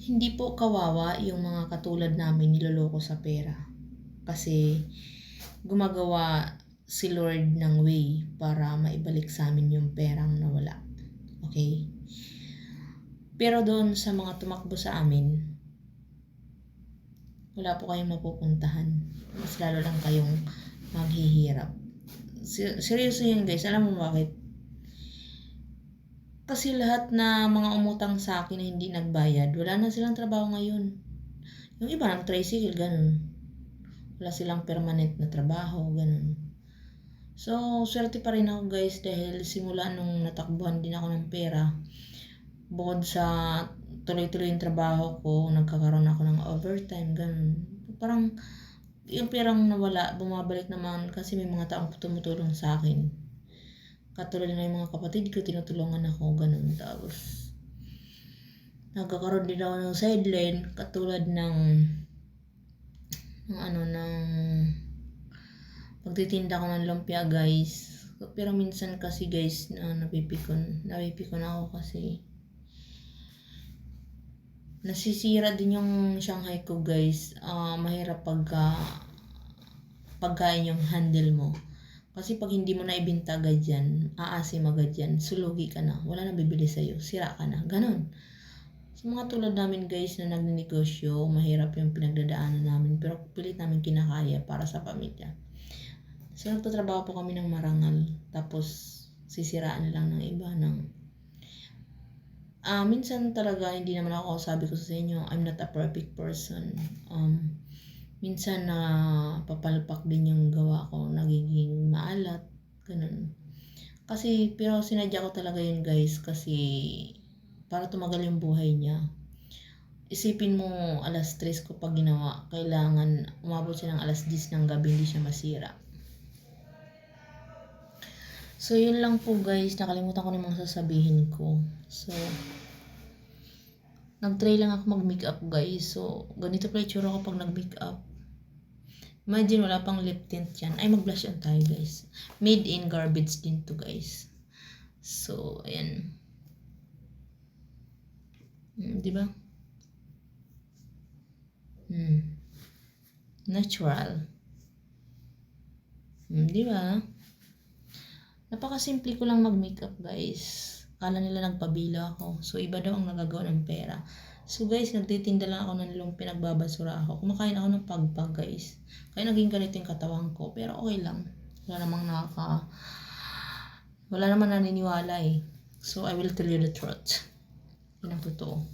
Hindi po kawawa yung mga katulad namin niloloko sa pera. Kasi gumagawa si Lord ng way para maibalik sa amin yung perang nawala. Okay? Pero doon sa mga tumakbo sa amin, wala po kayong mapupuntahan. Mas lalo lang kayong maghihirap. Seryoso yun guys. Alam mo bakit? Kasi lahat na mga umutang sa akin na hindi nagbayad, wala na silang trabaho ngayon. Yung iba ng tricycle, ganun. Wala silang permanent na trabaho, ganun. So, swerte pa rin ako guys dahil simula nung natakbuhan din ako ng pera, bukod sa tuloy-tuloy yung trabaho ko, nagkakaroon ako ng overtime, ganun. Parang yung perang nawala, bumabalik naman kasi may mga taong tumutulong sa akin. Katulad na yung mga kapatid ko, tinutulungan ako, ganun. Tapos, nagkakaroon din ako ng sideline, katulad ng pagtitinda ko ng lumpia guys. Pero minsan kasi guys, napipikon ako kasi nasisira din yung Shanghai ko guys. Mahirap pagkain yung handle mo. Kasi pag hindi mo na ibinta agad yan, aasim agad yan, sulugi ka na, wala na bibili sa'yo, sira ka na, ganun. So mga tulad namin guys na nagnenegosyo, mahirap yung pinagdadaanan namin, pero pilit namin kinakaya para sa pamilya. So nagtatrabaho po kami ng marangal, tapos sisiraan lang ng iba ng... minsan talaga hindi naman ako, sabi ko sa inyo, I'm not a perfect person. Minsan na papalpak din yung gawa ko, nagiging maalat, ganun. Kasi, pero sinadya ko talaga yun guys, kasi para tumagal yung buhay niya. Isipin mo, alas 3 ko pag ginawa, kailangan umabot siya ng alas 10 ng gabi, hindi siya masira. So, yun lang po guys, nakalimutan ko namang sasabihin ko. So, nag-try lang ako mag-makeup guys. So, ganito pala itsura ko pag nag-makeup. Imagine wala pang lip tint yan. Ay, mag-blush on tayo guys. Made in garbage din to guys. So, ayan. Diba? Natural. Diba? Napakasimple ko lang mag-makeup guys. Kala nila nagpabila ako. So, iba daw ang nagagawa ng pera. So guys, nagtitinda lang ako ng lumpia, nagbabasura ako. Kumakain ako ng pagpag guys. Kaya naging ganito yung katawan ko. Pero okay lang. Wala namang naniniwala eh. So I will tell you the truth. Yun ang totoo.